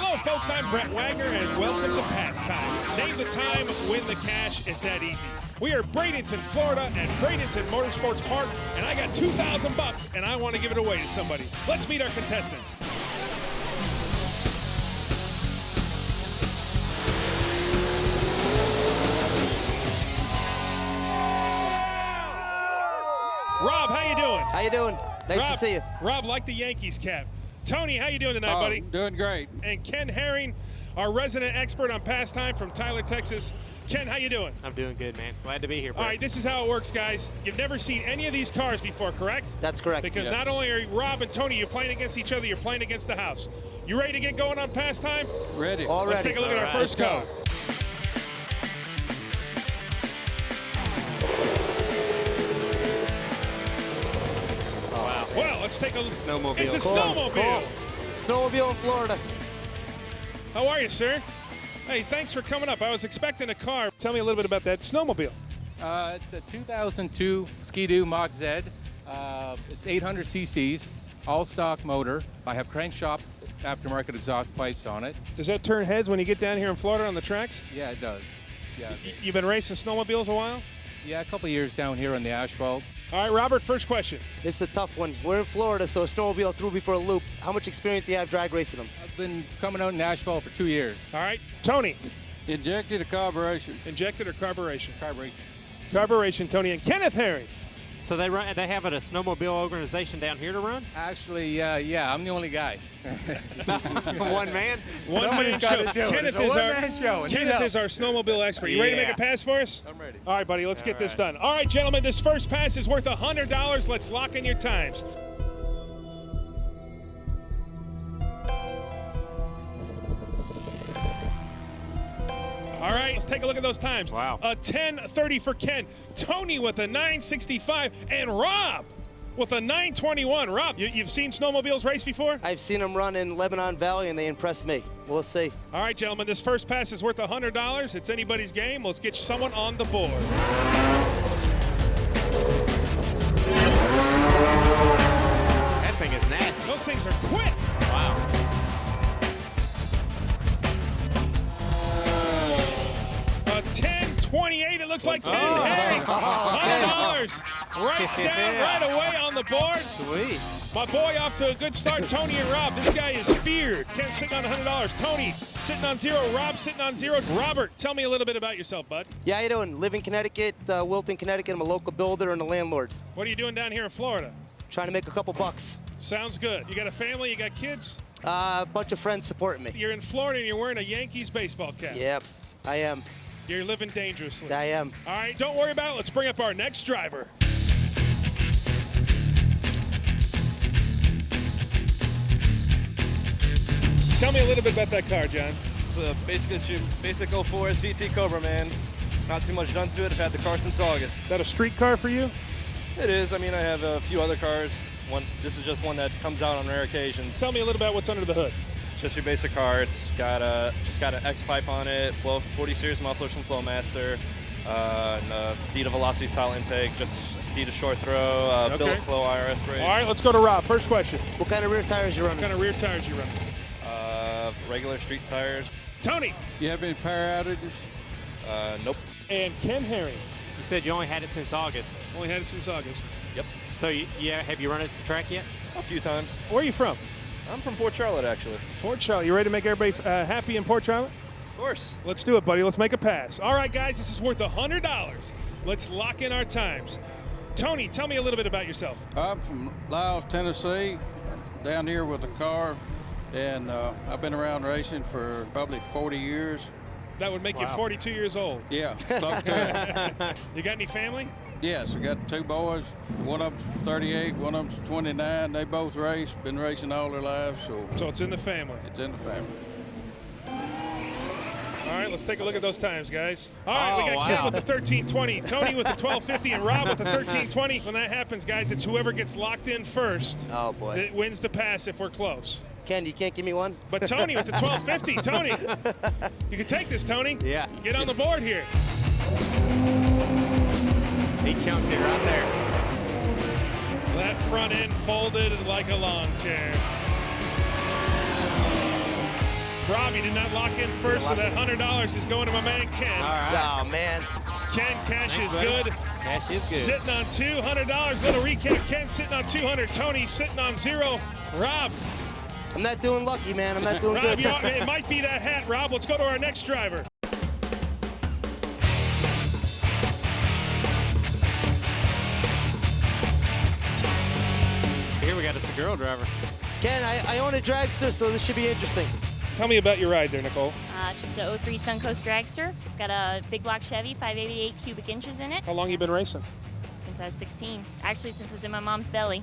Hello, folks. I'm Brett Wagner, and welcome to Pastime. Name the time, win the cash. It's that easy. We are Bradenton, Florida, at Bradenton Motorsports Park, and I got $2,000, and I want to give it away to somebody. Let's meet our contestants. Rob, how you doing? How you doing? Nice to see you. Rob, like the Yankees cap. Tony, how you doing tonight, buddy? Doing great. And Ken Herring, our resident expert on Pastime from Tyler, Texas. Ken, how you doing? I'm doing good, man. Glad to be here, bro. All right, this is how it works, guys. You've never seen any of these cars before, correct? That's correct. Because not only are Rob and Tony, you're playing against each other, you're playing against the house. You ready to get going on Pastime? Ready. All Let's ready. take a look at our first car. Well, let's take a look. Snowmobile. It's a Cool. snowmobile. Cool. Snowmobile in Florida. How are you, sir? Hey, thanks for coming up. I was expecting a car. Tell me a little bit about that snowmobile. It's a 2002 Ski-Doo Mach Z. It's 800 cc's, all stock motor. I have crankshaft aftermarket exhaust pipes on it. Does that turn heads when you get down here in Florida on the tracks? Yeah, it does. Yeah, You've been racing snowmobiles a while? yeah, a couple of years down here on the asphalt. All right, Robert, first question. This is a tough one. We're in Florida, so a snowmobile threw before a loop. How much experience do you have drag racing them? I've been coming out in asphalt for 2 years. All right, Tony, Injected a carburation. injected or carburation? Carburation. Carburation, Tony. And Kenneth Herring. So they have a snowmobile organization down here to run? Actually, yeah, I'm the only guy. One man? One-man show. Kenneth is our snowmobile expert. You ready to make a pass for us? I'm ready. All right, buddy, let's get this done. All right, gentlemen, this first pass is worth $100. Let's lock in your times. All right, let's take a look at those times. Wow. A 10:30 for Ken. Tony with a 9:65, and Rob with a 9:21. Rob, you've seen snowmobiles race before? I've seen them run in Lebanon Valley, and they impressed me. We'll see. All right, gentlemen, this first pass is worth $100. It's anybody's game. Let's get someone on the board. That thing is nasty. Those things are quick. Wow. A 10:28. It looks like Ken Herring. $100 right down right away on the board. Sweet. My boy off to a good start, Tony and Rob. This guy is feared. Ken sitting on $100. Tony sitting on zero. Rob sitting on zero. Robert, tell me a little bit about yourself, bud. Yeah, how you doing? Live in Connecticut, Wilton, Connecticut. I'm a local builder and a landlord. What are you doing down here in Florida? Trying to make a couple bucks. Sounds good. You got a family? You got kids? A bunch of friends supporting me. You're in Florida and you're wearing a Yankees baseball cap. Yep, I am. You're living dangerously. I am. All right, don't worry about it. Let's bring up our next driver. Tell me a little bit about that car, John. It's a basic 04 SVT Cobra, man. Not too much done to it. I've had the car since August. Is that a street car for you? It is. I mean, I have a few other cars. This is just one that comes out on rare occasions. Tell me a little about what's under the hood. It's just your basic car. It's got an X pipe on it, 40 series mufflers from Flowmaster, and Steeda Velocity style intake, just Steeda short throw, billet flow IRS brakes. All right, let's go to Rob. First question. What kind of rear tires you running? What kind of rear tires you running? Regular street tires. Tony. You have any power outages? Nope. And Ken Herring. You said you only had it since August. Only had it since August. Yep. So have you run it at the track yet? A few times. Where are you from? I'm from Port Charlotte, actually. Port Charlotte. You ready to make everybody happy in Port Charlotte? Of course. Let's do it, buddy. Let's make a pass. All right, guys, this is worth $100. Let's lock in our times. Tony, tell me a little bit about yourself. I'm from Lyles, Tennessee, down here with a car, and I've been around racing for probably 40 years. That would make you 42 years old. Yeah, close to it. You got any family? Yes, I got 2 boys. One of them's 38, one of them's 29. They both race, been racing all their lives, So it's in the family. it's in the family. All right, let's take a look at those times, guys. All right, we got wow. Ken with the 1320, Tony with the 1250, and Rob with the 1320. When that happens, guys, it's whoever gets locked in first Oh, boy. that wins the pass if we're close. Ken, you can't give me one? But Tony with the 1250, Tony, you can take this, Tony. Yeah. Get on the board here. He chunked it right there. That front end folded like a lawn chair. Rob, you did not lock in first, so that $100 is going to my man Ken. All right. Oh, man. Ken, cash Thanks, is buddy. good. Cash is good. Sitting on $200. Little recap. Ken sitting on 200. Tony sitting on 0. Rob, I'm not doing lucky, man. I'm not doing Rob, good. it might be that hat. Rob, let's go to our next driver. Here we got a girl driver. Ken, I own a dragster, so this should be interesting. Tell me about your ride there, Nicole. It's just a 03 Suncoast Dragster. It's got a big block Chevy, 588 cubic inches in it. How long you been racing? Since I was 16. Actually, since I was in my mom's belly.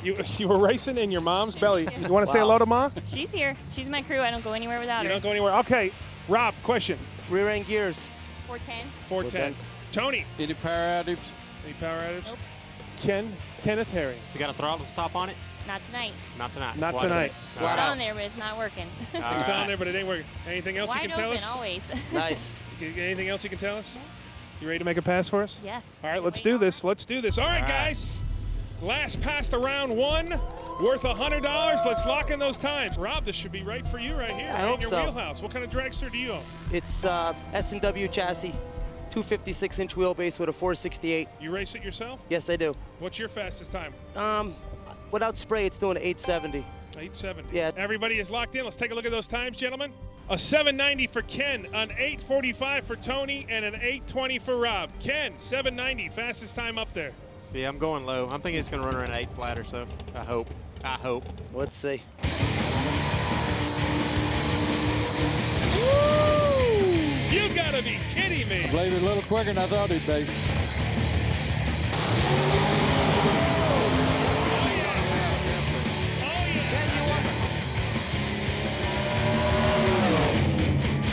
You were racing in your mom's belly. You want to say hello to Mom? She's here. She's my crew. I don't go anywhere without You her. don't go anywhere. Okay, Rob, question. Rear end gears. 410. 410. Tony, Any power outages? any power outages? Nope. Kenneth Herring. So you got a throttle stop on it? Not tonight. Not tonight. Not Why tonight. All It's right. on there, but it's not working. All It's right. on there, but it ain't working. Anything else you Wide can tell open us? always. Nice. Anything else you can tell us? You ready to make a pass for us? Yes. All right, let's do this. Let's do this. All right, guys. Last pass to round 1, worth $100. Let's lock in those times. Rob, this should be right for you right here. I in hope your so. wheelhouse. What kind of dragster do you own? It's S&W chassis, 256-inch wheelbase with a 468. You race it yourself? Yes, I do. What's your fastest time? Without spray, it's doing 870. 870. Yeah. Everybody is locked in. Let's take a look at those times, gentlemen. A 790 for Ken, an 845 for Tony, and an 820 for Rob. Ken, 790, fastest time up there. Yeah, I'm going low. I'm thinking it's going to run around 8 flat or so. I hope. Let's see. You gotta be kidding me. I believe it a little quicker than I thought he'd be.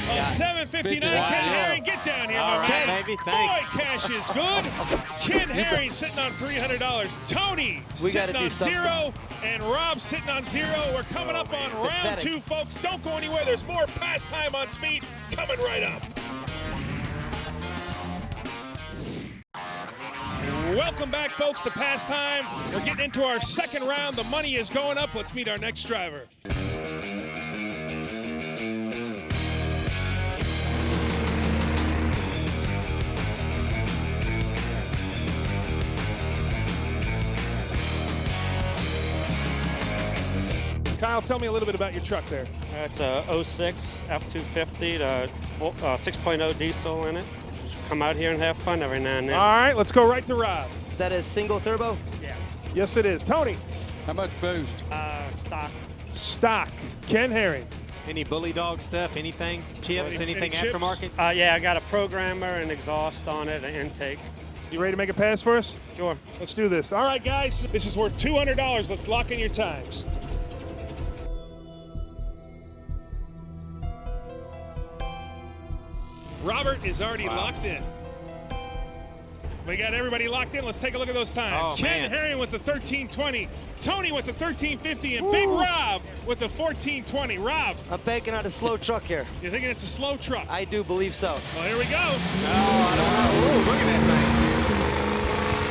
A 759, Ken Herring, get down here, All my right, man. baby, Boy, thanks. cash is good. Ken Herring sitting on $300. Tony We gotta sitting do on something. 0, and Rob sitting on 0. We're coming up on round Pathetic. 2, folks. Don't go anywhere. There's more pastime on speed coming right up. Welcome back, folks, to Pastime. We're getting into our second round. The money is going up. Let's meet our next driver. Kyle, tell me a little bit about your truck there. It's a 06 F250, 6.0 diesel in it. Just come out here and have fun every now and then. All right, let's go right to Rob. Is that a single turbo? Yeah. Yes, it is. Tony, How much boost? Stock. stock. Ken Herring. Any bully dog stuff? Anything? Chips? Any Anything chips? aftermarket? Yeah, I got a programmer and exhaust on it, an intake. You ready to make a pass for us? Sure. Let's do this. All right, guys. This is worth $200. Let's lock in your times. Robert is already locked in. We got everybody locked in. Let's take a look at those times. Oh, Ken man. Herring with the 1320. Tony with the 1350. And Big Rob with the 1420. Rob, I'm banking on a slow truck here. you're thinking it's a slow truck. I do believe so. Well, here we go. Ooh, look at that thing.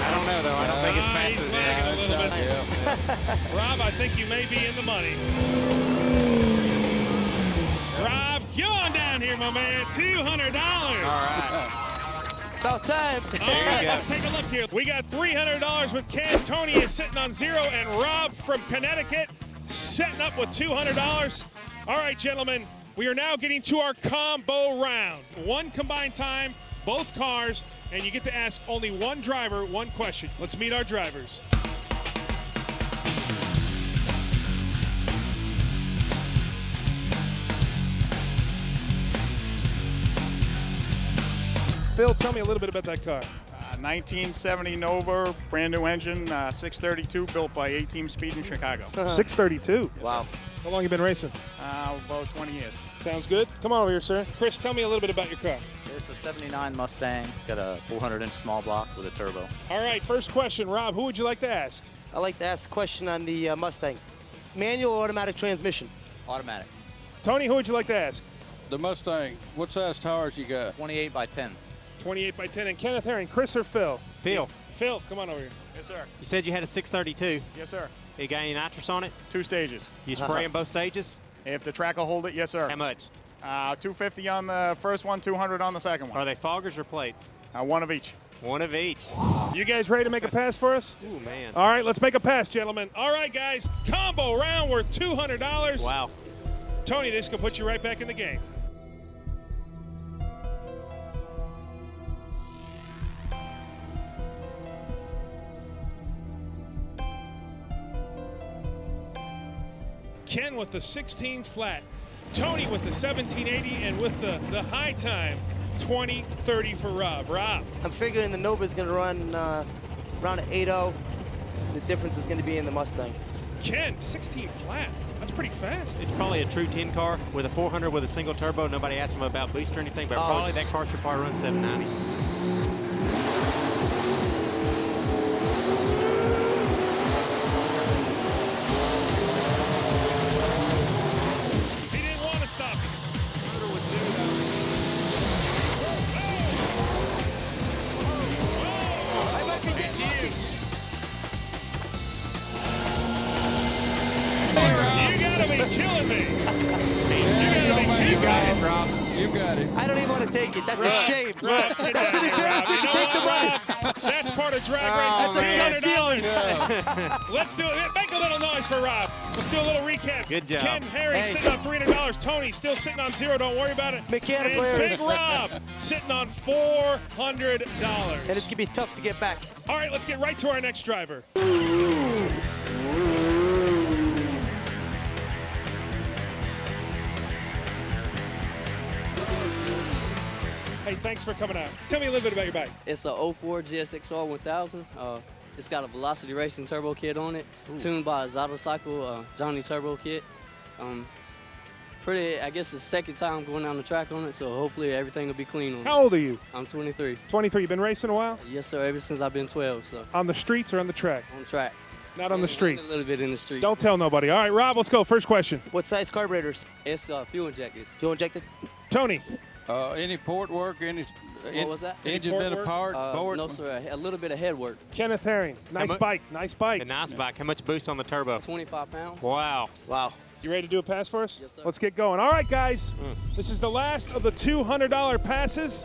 I don't know, though. I don't think it's fast He's as lagging a that. little bit. Yeah. Rob, I think you may be in the money. Rob, you on down here, my man. $200. All right. About time. All right, let's take a look here. We got $300 with Ken. Tony is sitting on 0, and Rob from Connecticut setting up with $200. All right, gentlemen, we are now getting to our combo round. One combined time, both cars, and you get to ask only one driver one question. Let's meet our drivers. Phil, tell me a little bit about that car. 1970 Nova, brand new engine, 632, built by A-Team Speed in Chicago. 632. Wow. How long you been racing? About 20 years. Sounds good. Come on over here, sir. Chris, tell me a little bit about your car. It's a 79 Mustang. It's got a 400-inch small block with a turbo. All right, first question, Rob. Who would you like to ask? I'd like to ask a question on the Mustang. Manual or automatic transmission? Automatic. Tony, who would you like to ask? The Mustang, what size tires you got? 28 by 10. 28 by 10. And Kenneth Herring, Chris or Phil? Phil, Phil, come on over here. Yes, sir. you said you had a 632. Yes, sir. You got any nitrous on it? 2 stages. You spray in both stages? If the track will hold it, yes, sir. How much? 250 on the first one, 200 on the second one. Are they foggers or plates? One of each. One of each. You guys ready to make a pass for us? Ooh, man. All right, let's make a pass, gentlemen. All right, guys, combo round worth $200. Wow. Tony, this can put you right back in the game. Ken with the 16 flat. Tony with the 1780 and with the high time, 2030 for Rob. Rob. I'm figuring the Nova's going to run around an 8.0. The difference is going to be in the Mustang. Ken, 16 flat. That's pretty fast. It's probably a true 10 car with a 400 with a single turbo. Nobody asked him about boost or anything, but probably that car should probably run 790s. You got it, Rob. You got it. I don't even want to take it. That's a shame. Rob, That's an embarrassment to take the money. That's part of drag racing. $200. Let's do it. Make a little noise for Rob. Let's do a little recap. Good job. Ken Herring sitting on $300. Tony still sitting on 0. Don't worry about it. Mechanical and errors. Big Rob sitting on $400. And it's going to be tough to get back. All right, let's get right to our next driver. Hey, thanks for coming out. Tell me a little bit about your bike. It's a 04 GSXR 1000. It's got a Velocity Racing turbo kit on it, tuned by a Zytocycle Johnny turbo kit. Pretty, I guess it's the second time going down the track on it, so hopefully everything will be clean on it. How old are you? I'm 23. 23. You been racing a while? Yes, sir, ever since I've been 12, so. On the streets or on the track? On track. Not on the streets. A little bit in the street. Don't tell nobody. All right, Rob, let's go. First question. What size carburetors? It's fuel injected. Fuel injected? Tony. Any port work, What was that? engine bit apart, port? No, sir, a little bit of head work. Kenneth Herring. Nice bike. Nice bike. A nice bike. How much boost on the turbo? 25 pounds. Wow. Wow. You ready to do a pass for us? Yes, sir. Let's get going. All right, guys. This is the last of the $200 passes.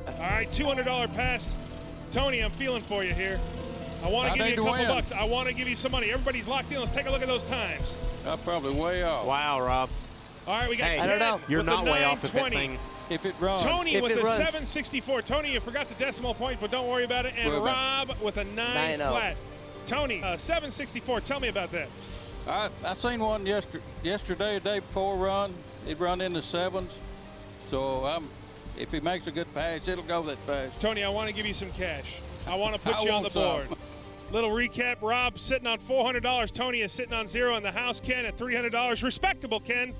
All right, $200 pass. Tony, I'm feeling for you here. I want to give you a couple bucks. I want to give you some money. Everybody's locked in. Let's take a look at those times. I'm probably way off. Wow, Rob. All right, we got Hey, I don't know. You're not way off if that thing. If it runs. Tony If with it the runs. 764. Tony, you forgot the decimal point, but don't worry about it. And Well, Rob with a 9 9-0. flat. Tony, 764. Tell me about that. I seen one yesterday, the day before run. It run in the 7s. So if he makes a good pass, it'll go that fast. Tony, I want to give you some cash. I want to put I you on the want board. Little recap. Rob sitting on $400. Tony is sitting on 0. And the house Ken at $300. Respectable, Ken.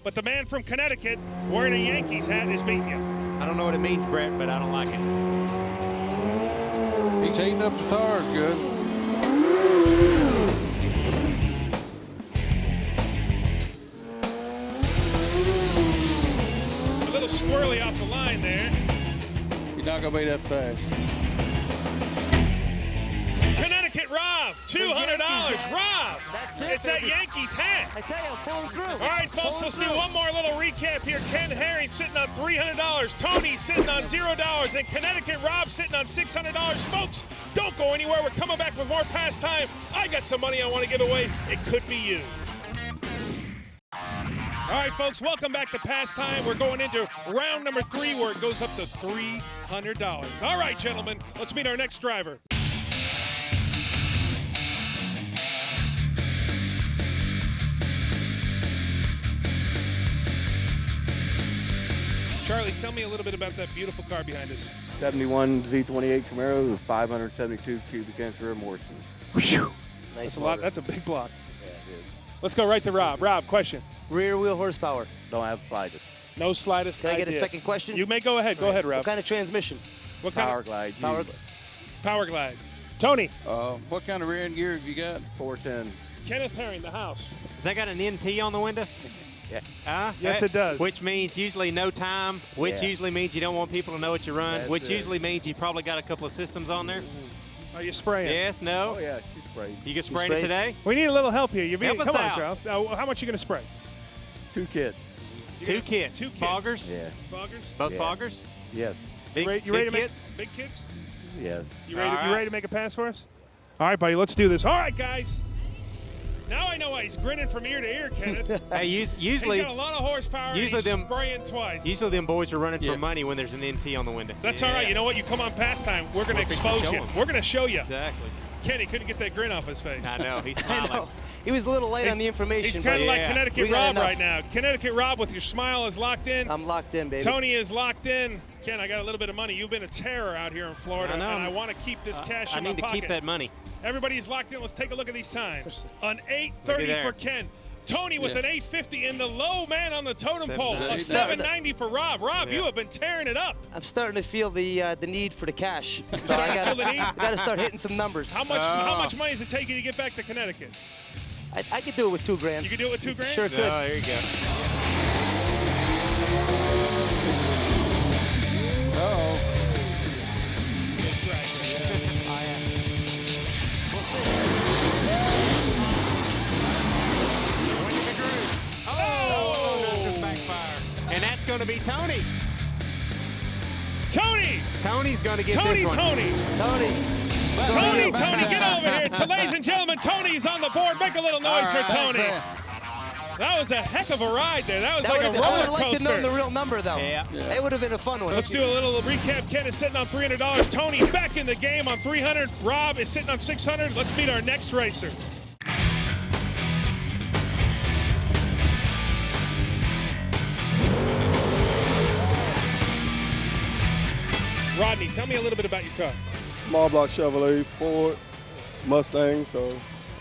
But the man from Connecticut wearing a Yankees hat is beating you. I don't know what it means, Brett, but I don't like it. He's heating up the tires good. A little squirrely off the line there. He's not going to be that fast. Connecticut Rob, $200. Rob, That's it, it's that baby. Yankees hat. I tell you, I'm pulling through. All right, folks, let's do one more little recap here. Ken Herring sitting on $300. Tony sitting on $0. And Connecticut Rob sitting on $600. Folks, don't go anywhere. We're coming back with more pastime. I got some money I want to give away. It could be you. All right, folks, welcome back to Pastime. We're going into round number 3 where it goes up to $300. All right, gentlemen, let's meet our next driver. Charlie, tell me a little bit about that beautiful car behind us. 71 Z28 Camaro with 572 cubic inch rear Morrison. Nice That's a motor. lot. That's a big block. Yeah, it is. Let's go right to Rob. Rob, question. Rear wheel horsepower. Don't have the slightest. No slightest Can I idea. get a second question? You may go ahead. Go ahead, Rob. What kind of transmission? What kind Power Glide. Power used. Power Glide. Tony. What kind of rear end gear have you got? 410. Kenneth Herring, the house. Has that got an NT on the window? Yes, it does. Which means usually no time, which usually means you don't want people to know what you run, That's which it. usually means you probably got a couple of systems on there. Are you spraying? Yes, no. Oh, yeah, she sprayed. You get sprayed it today? We need a little help here. Help us Come on, out. Charles. Now, how much are you going to spray? 2 kits. Two kits. Two kits. Foggers? Yeah. Foggers? Both Yeah. foggers? Yes. Big, You ready big to kits? make big kits? Yes. You ready, All you right. ready to make a pass for us? All right, buddy, let's do this. All right, guys. Now I know why he's grinning from ear to ear, Kenneth. Hey, usually, he's got a lot of horsepower. usually and he's them- spraying twice. usually them boys are running for money when there's an NT on the window. That's all right. You know what? You come on pastime. We're going to We're fixing to expose show you. him. We're going to show you. Exactly. Kenny couldn't get that grin off his face. I know. He's I smiling. know. He was a little late on the information. He's kind of but like Connecticut we got Rob enough. right now. Connecticut Rob with your smile is locked in. I'm locked in, baby. Tony is locked in. Ken, I got a little bit of money. You've been a terror out here in Florida, I know. and I want to keep this cash I in my need to pocket. keep that money. Everybody's locked in. Let's take a look at these times. An Look 8:30 at for there. Ken. Tony with an 8:50 and the low man on the totem pole. A 790. 7:90 for Rob. Rob, you have been tearing it up. I'm starting to feel the need for the cash. So I Feel the need? got to start hitting some numbers. How much money does it take you to get back to Connecticut? I could do it with $2 grand. You could do it with $2 grand? Sure could. Oh, there you go. Oh, just backfire. And that's going to be Tony. Tony! Tony's going to get Tony, this one. Tony! Tony! Tony, get over here. Ladies and gentlemen, Tony's on the board. Make a little noise for Tony. That was a heck of a ride there. That was like a I would roller have liked to know coaster. the real number, though. Yeah. It would have been a fun one. Let's do a little recap. Ken is sitting on $300. Tony back in the game on $300. Rob is sitting on $600. Let's meet our next racer. Rodney, tell me a little bit about your car. Small block Chevrolet, Ford, Mustang. So,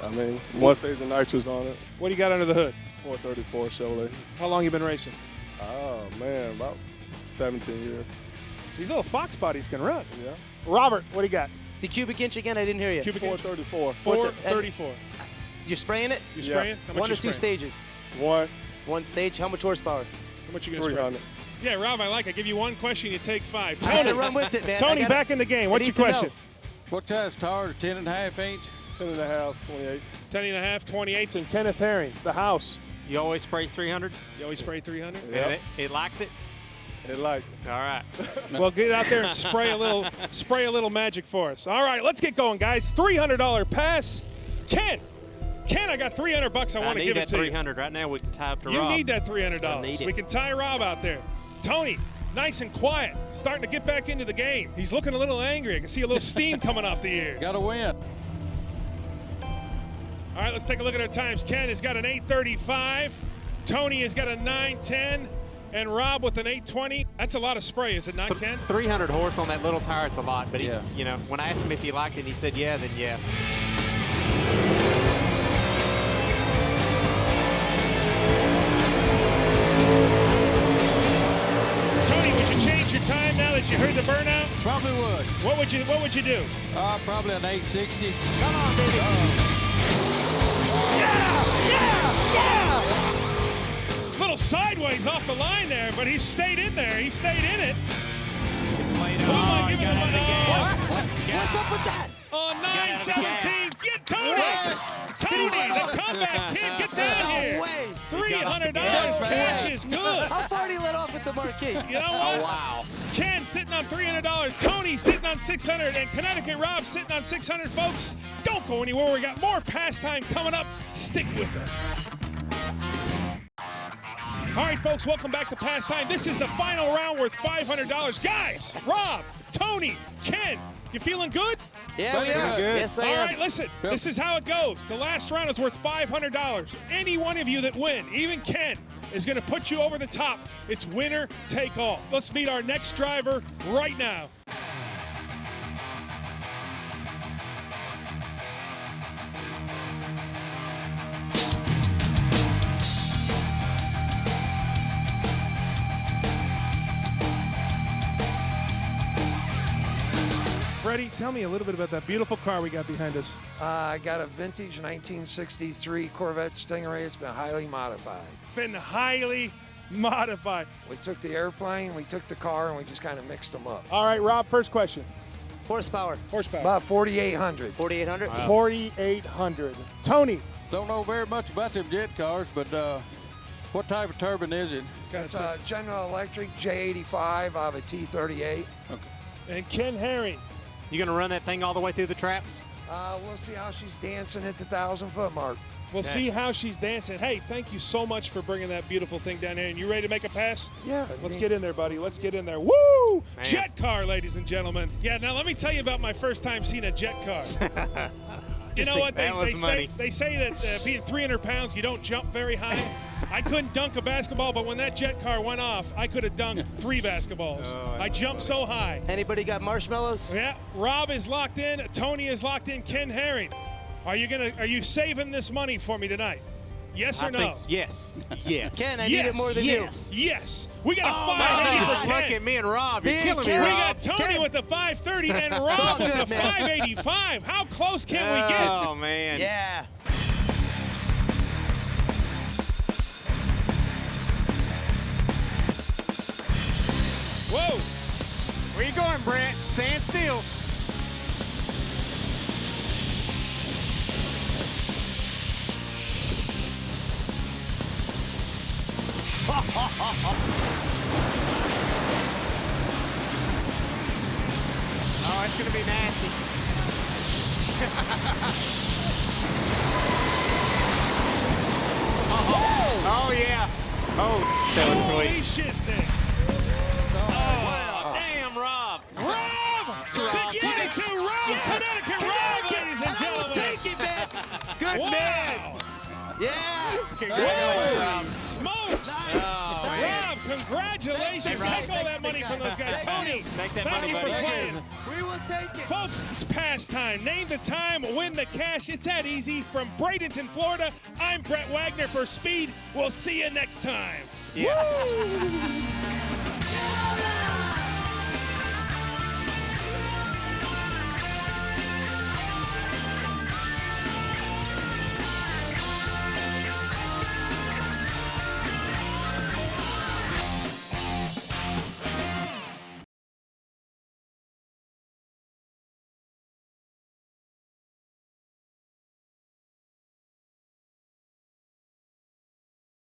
I mean, one stage of nitrous on it. What do you got under the hood? 434 Chevrolet. How long you been racing? Oh man, about 17 years. These little Fox bodies can run. Yeah. Robert, what do you got? The cubic inch again, I didn't hear you. Cubic inch? 434. 434. You're spraying it? You spraying? How much 1 you or 2 spraying? stages? One stage. How much horsepower? How much you gonna spray? 300. Yeah, Rob, I give you one question, you take 5. I gotta run with it, man. Tony, back in the game. What's your question? What size tire? 10.5 inch? 10.5, 28. 10.5, 28s, and Kenneth Herring, the house. You always spray 300? You always spray 300? Yep. And it likes it? It likes it. All right. Well, get out there and spray a little magic for us. All right, let's get going, guys. $300 pass. Ken, I got $300 I want to give it to you. I need that 300 right now. We can tie up to You Rob. need that $300. I need it. We can tie Rob out there. Tony, nice and quiet, starting to get back into the game. He's looking a little angry. I can see a little steam coming off the ears. Got to win. All right, let's take a look at our times. Ken has got an 8:35. Tony has got a 9:10. And Rob with an 8:20. That's a lot of spray, is it not, Ken? 300 horse on that little tire, it's a lot. But he's, you know, when I asked him if he liked it, he said yeah, then yeah. Tony, would you change your time now that you heard the burnout? Probably would. What would you do? Probably an 860. Come on, baby. Little sideways off the line there, but he stayed in there. He stayed in it. It's late Who am I giving the money? What's up with that? On 9:17, get Tony! Tony, the comeback kid, get down here! way. $300 cash is good. How far did he let off at the marquee? You know what? Oh, wow. Ken sitting on $300, Tony sitting on $600, and Connecticut Rob sitting on $600. Folks, don't go anywhere. We got more pastime coming up. Stick with us. All right, folks, welcome back to Pastime. This is the final round worth $500. Guys, Rob, Tony, Ken, you feeling good? Yeah, we are. Yes, I am. All right, listen, this is how it goes. The last round is worth $500. Any one of you that win, even Ken, is going to put you over the top. It's winner take all. Let's meet our next driver right now. Freddie, tell me a little bit about that beautiful car we got behind us. I got a vintage 1963 Corvette Stingray. It's been highly modified. Been highly modified. We took the airplane, we took the car, and we just kind of mixed them up. All right, Rob, first question. Horsepower. About 4,800. 4,800? Wow. 4,800. Tony. Don't know very much about them jet cars, but what type of turbine is it? It's a General Electric J85 out of a T38. Okay. And Ken Herring. You gonna run that thing all the way through the traps? We'll see how she's dancing at the 1,000-foot mark. We'll see how she's dancing. Hey, thank you so much for bringing that beautiful thing down here. And you ready to make a pass? Yeah. Let's get in there, buddy. Let's get in there. Woo! Man. Jet car, ladies and gentlemen. Yeah, now let me tell you about my first time seeing a jet car. You know what? They say that being 300 pounds, you don't jump very high. I couldn't dunk a basketball, but when that jet car went off, I could have dunked 3 basketballs. I jumped so high. Anybody got marshmallows? Yeah, Rob is locked in. Tony is locked in. Ken Herring, are you saving this money for me tonight? Yes or no? Yes. Yes. Ken, I need it more than you. Yes. We got a Oh, 580 my for God. Ken. Look at me and Rob. You're killing me, We Rob. got Tony with the 530 and Rob with the 585. How close can we get? Oh, man. Yeah. Whoa. Where you going, Brent? Stand still. Oh, it's gonna be nasty. Oh yeah. Oh, that was Holy sweet. shiznit. Oh, damn, Rob. Rob! 622 Rob, Connecticut Rob, ladies and gentlemen. Take it, man. Good Wow. man. Yeah. Holy smokes. Nice. Oh, man. Rob, congratulations. Take all that money from those guys. Tony, Take that thank money, you for buddy. playing. We will take it. Folks, it's past time. Name the time, win the cash. It's that easy. From Bradenton, Florida, I'm Brett Wagner for Speed. We'll see you next time. Yeah.